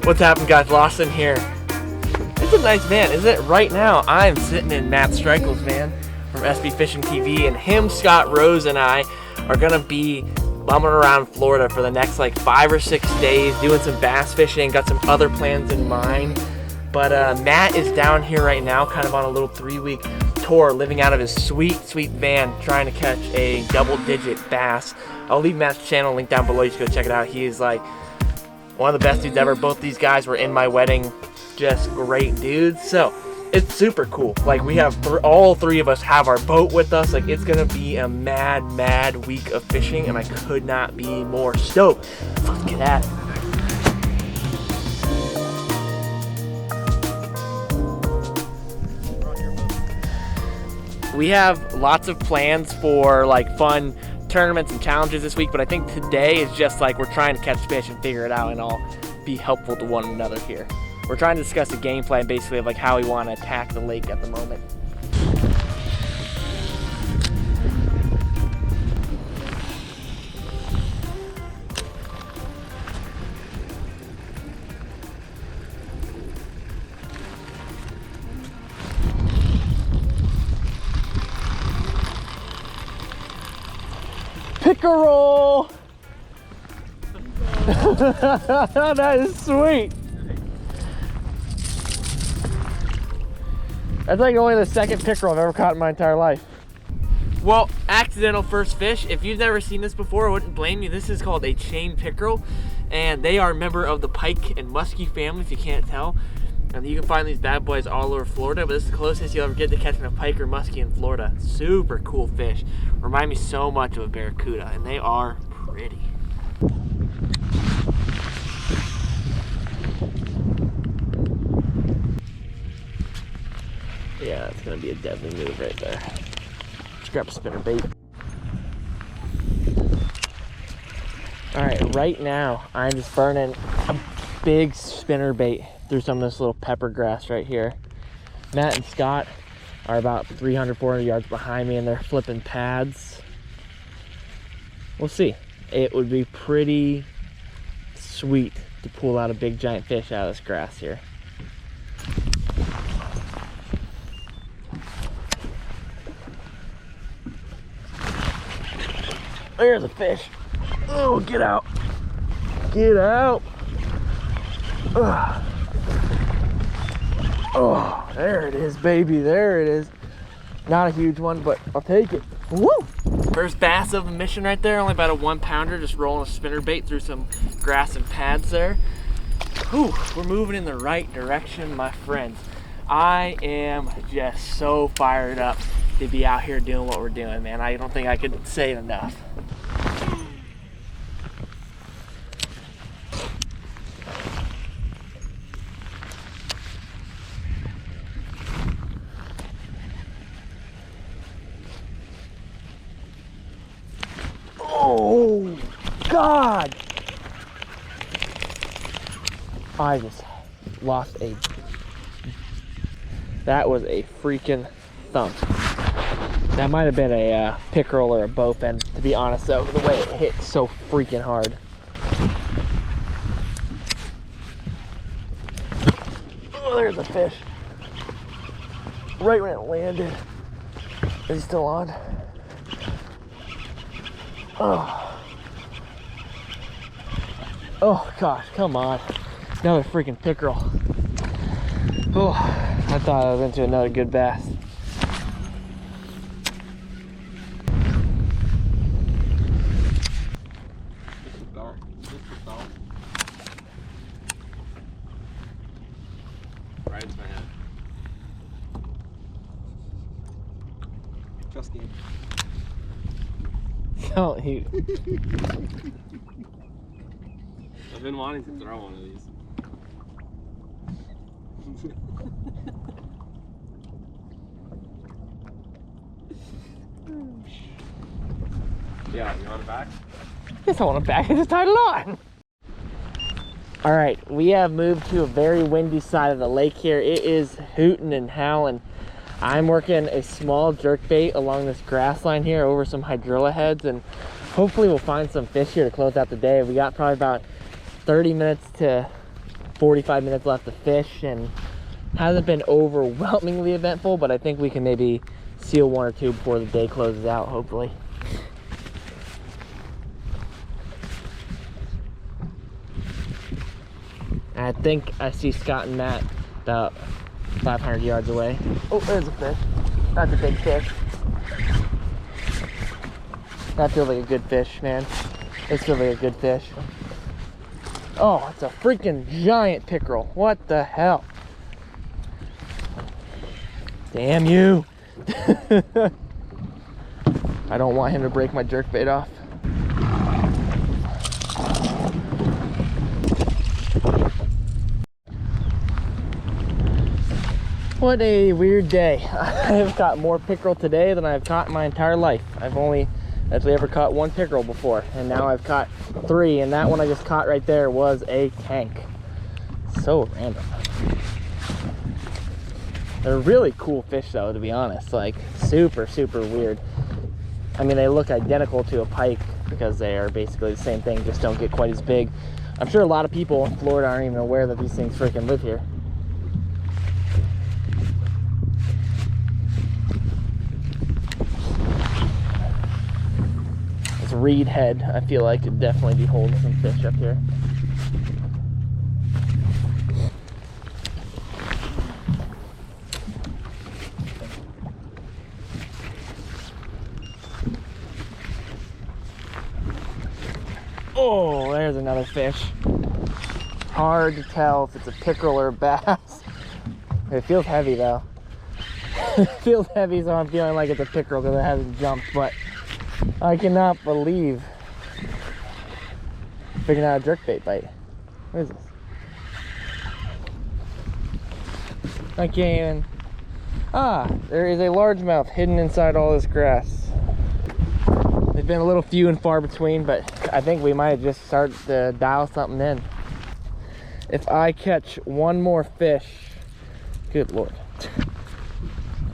What's happening, guys? Lawson here. It's a nice van, isn't it? Right now, I'm sitting in Matt Streichel's van from SB Fishing TV, and him, Scott, Rose, and I are gonna be bumming around Florida for the next like 5 or 6 days, doing some bass fishing. Got some other plans in mind, but Matt is down here right now, kind of on a little 3-week tour, living out of his sweet van, trying to catch a double-digit bass. I'll leave Matt's channel link down below. You should go check it out. He is like one of the best dudes ever. Both these guys were in my wedding. Just great dudes. So it's super cool. Like, we have all three of us have our boat with us. Like, it's gonna be a mad week of fishing, and I could not be more stoked. So let's get at it. We have lots of plans for like fun tournaments and challenges this week, but I think today is just like we're trying to catch fish and figure it out and all be helpful to one another here. We're trying to discuss a game plan basically of like how we want to attack the lake at the moment. Pickerel! That is sweet. That's like only the second pickerel I've ever caught in my entire life. Well, accidental first fish. If you've never seen this before, I wouldn't blame you. This is called a chain pickerel, and they are a member of the pike and muskie family, if you can't tell. And you can find these bad boys all over Florida, but this is the closest you'll ever get to catching a pike or muskie in Florida. Super cool fish. Remind me so much of a barracuda, and they are pretty. Yeah, it's gonna be a deadly move right there. Let's grab a spinner bait. All right, right now I'm just burning a big spinner bait through some of this little pepper grass right here. Matt and Scott are about 300-400 yards behind me, and they're flipping pads. We'll see. It would be pretty sweet to pull out a big giant fish out of this grass here. There's a fish. Oh, get out. Get out. Ugh. Oh, there it is, baby. There it is. Not a huge one, but I'll take it. Woo! First bass of the mission right there. Only about a 1-pounder, just rolling a spinner bait through some grass and pads there. Whew, we're moving in the right direction, my friends. I am just so fired up to be out here doing what we're doing, man. I don't think I could say it enough. Oh, God! I just lost a... That was a freaking thump. That might have been a pickerel or a bowfin, to be honest, though, the way it hit so freaking hard. Oh, there's a fish. Right when it landed. Is he still on? Oh. Oh gosh, come on. Another freaking pickerel. Oh, I thought I was into another good bass. Right into my head. Just game. Don't you? I've been wanting to throw one of these. Yeah, you want it back? Yes, I want it back. I just tied it on. All right, we have moved to a very windy side of the lake here. It is hooting and howling. I'm working a small jerkbait along this grass line here over some hydrilla heads, and hopefully we'll find some fish here to close out the day. We got probably about 30 minutes to 45 minutes left to fish, and hasn't been overwhelmingly eventful, but I think we can maybe seal one or two before the day closes out, hopefully. And I think I see Scott and Matt about 500 yards away. Oh, there's a fish. That's a big fish. That feels like a good fish, man. This feels like a good fish. Oh, it's a freaking giant pickerel. What the hell? Damn you. I don't want him to break my jerkbait off. What a weird day. I've caught more pickerel today than I've caught in my entire life. I've only actually ever caught one pickerel before, and now I've caught 3, and that one I just caught right there was a tank. So random. They're really cool fish though, to be honest. Like super, super weird. I mean, they look identical to a pike because they are basically the same thing, just don't get quite as big. I'm sure a lot of people in Florida aren't even aware that these things freaking live here. This reed head, I feel like, could definitely be holding some fish up here. Oh, there's another fish. Hard to tell if it's a pickerel or a bass. It feels heavy though. It feels heavy, so I'm feeling like it's a pickerel because it hasn't jumped, but I cannot believe figuring out a jerkbait bite. What is this? I can't even. Ah, there is a largemouth hidden inside all this grass. They've been a little few and far between, but I think we might just start to dial something in. If I catch one more fish, good Lord.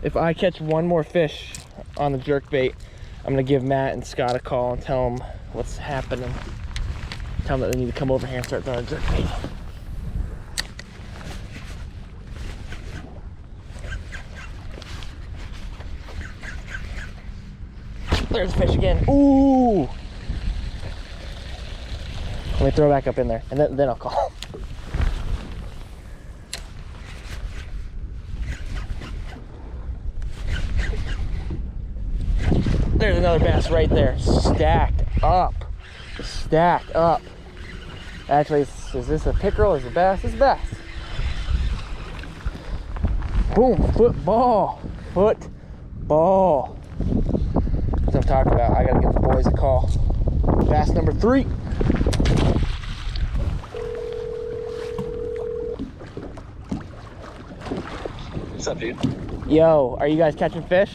If I catch one more fish on the jerkbait, I'm gonna give Matt and Scott a call and tell them what's happening. Tell them that they need to come over here and start throwing a jerkbait. There's a fish again. Ooh! Let me throw back up in there, and then I'll call. There's another bass right there, stacked up. Stacked up. Actually, is this a pickerel? Is it a bass? It's a bass. Boom! Football. Football. That's what I'm talking about. I gotta give the boys a call. Bass number 3. What's up, dude? Yo, are you guys catching fish?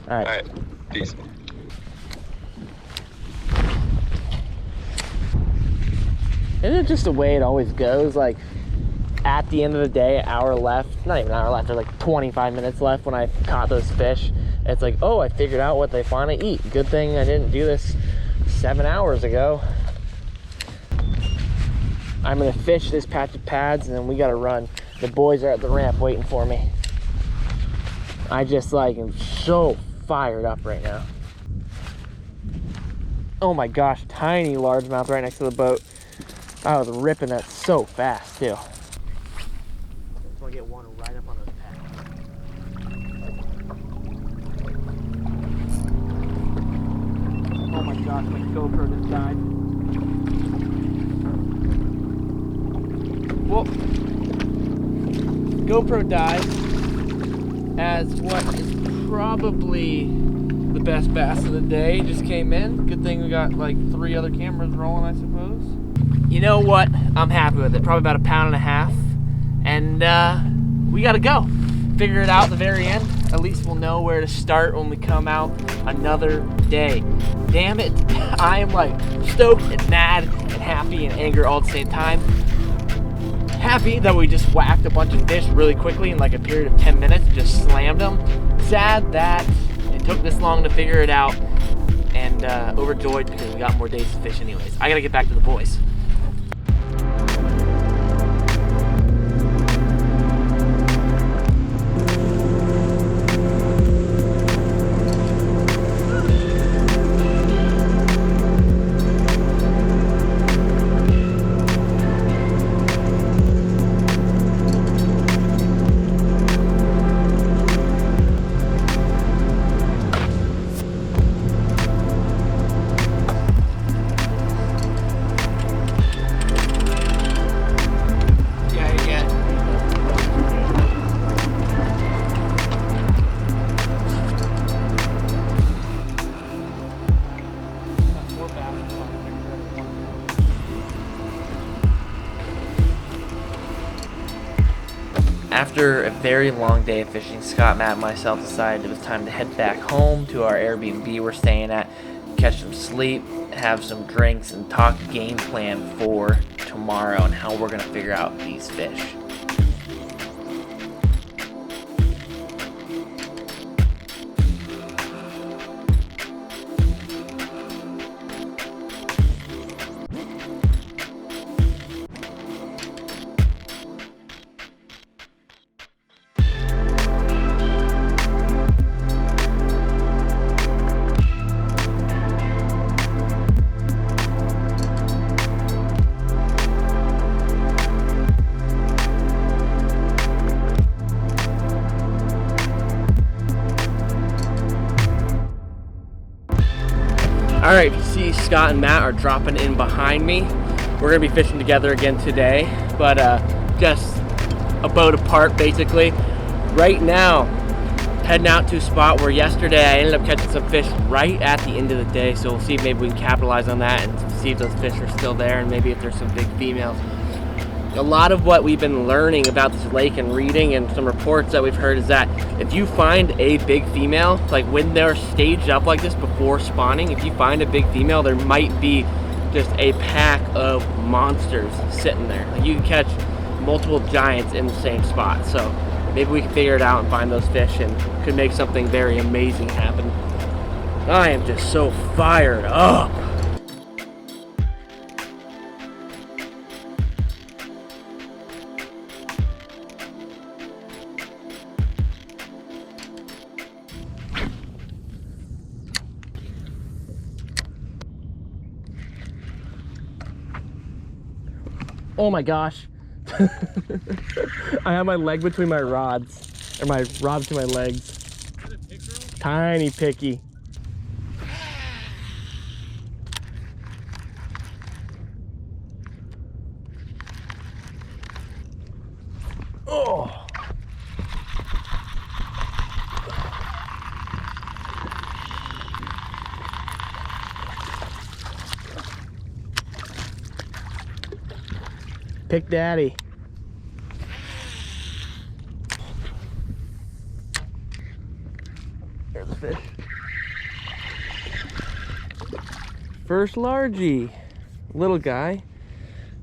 All right. All right. Peace. Isn't it just the way it always goes? Like, at the end of the day, an hour left, not even an hour left, there's like 25 minutes left when I caught those fish. It's like, oh, I figured out what they want to eat. Good thing I didn't do this 7 hours ago. I'm gonna fish this patch of pads and then we gotta run. The boys are at the ramp waiting for me. I just like am so fired up right now. Oh my gosh, tiny largemouth right next to the boat. I was ripping that so fast too. I just want to get one right up on those pads. Oh my gosh, my GoPro just died. Well, GoPro died as what is probably the best bass of the day. Just came in. Good thing we got like 3 other cameras rolling, I suppose. You know what? I'm happy with it. Probably about 1.5 pounds. And we gotta go. Figure it out at the very end. At least we'll know where to start when we come out another day. Damn it. I am like stoked and mad and happy and angry all at the same time. Happy that we just whacked a bunch of fish really quickly in like a period of 10 minutes, just slammed them. Sad that it took this long to figure it out, and overjoyed because we got more days to fish anyways. I gotta get back to the boys. After a very long day of fishing, Scott, Matt, and myself decided it was time to head back home to our Airbnb we're staying at, catch some sleep, have some drinks, and talk game plan for tomorrow and how we're going to figure out these fish. Alright, you see Scott and Matt are dropping in behind me. We're going to be fishing together again today, but just a boat apart basically. Right now, heading out to a spot where yesterday I ended up catching some fish right at the end of the day, so we'll see if maybe we can capitalize on that and see if those fish are still there and maybe if there's some big females. A lot of what we've been learning about this lake and reading and some reports that we've heard is that if you find a big female, like when they're staged up like this before spawning, if you find a big female, there might be just a pack of monsters sitting there. Like you can catch multiple giants in the same spot. So maybe we can figure it out and find those fish and could make something very amazing happen. I am just so fired up. Oh my gosh. I have my leg between my rods, or my rod between my legs. Tiny picky. Oh. Pick daddy. There's the fish. First largie. Little guy.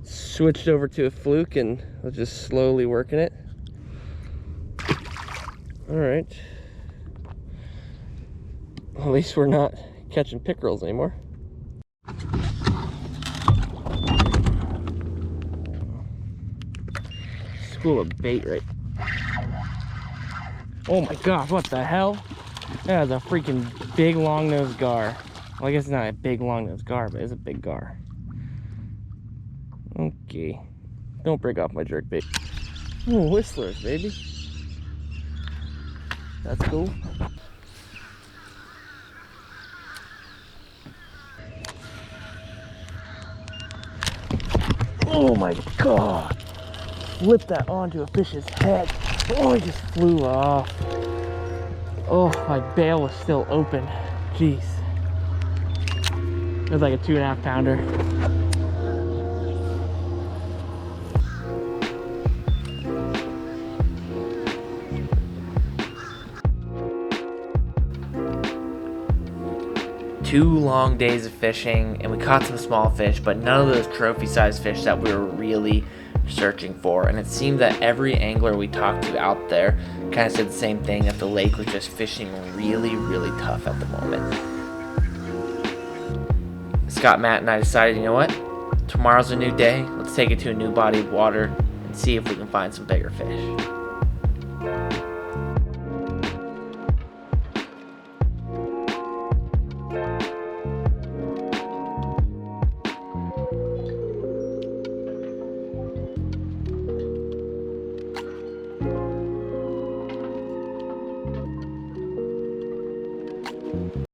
Switched over to a fluke and was just slowly working it. Alright. At least we're not catching pickerels anymore. School of bait right. Oh my gosh, what the hell? That is a freaking big long-nosed gar. Well, I guess it's not a big long-nosed gar, but it's a big gar. Okay. Don't break off my jerk bait. Oh, whistlers, baby. That's cool. Oh my god. Flip that onto a fish's head. Oh, he just flew off. Oh, my bail was still open. Jeez. It was like a 2.5 pounder. Two long days of fishing, and we caught some small fish, but none of those trophy-sized fish that we were really searching for. And it seemed that every angler we talked to out there kind of said the same thing, that the lake was just fishing really, really tough at the moment. Scott, Matt, and I decided, you know what? Tomorrow's a new day. Let's take it to a new body of water and see if we can find some bigger fish.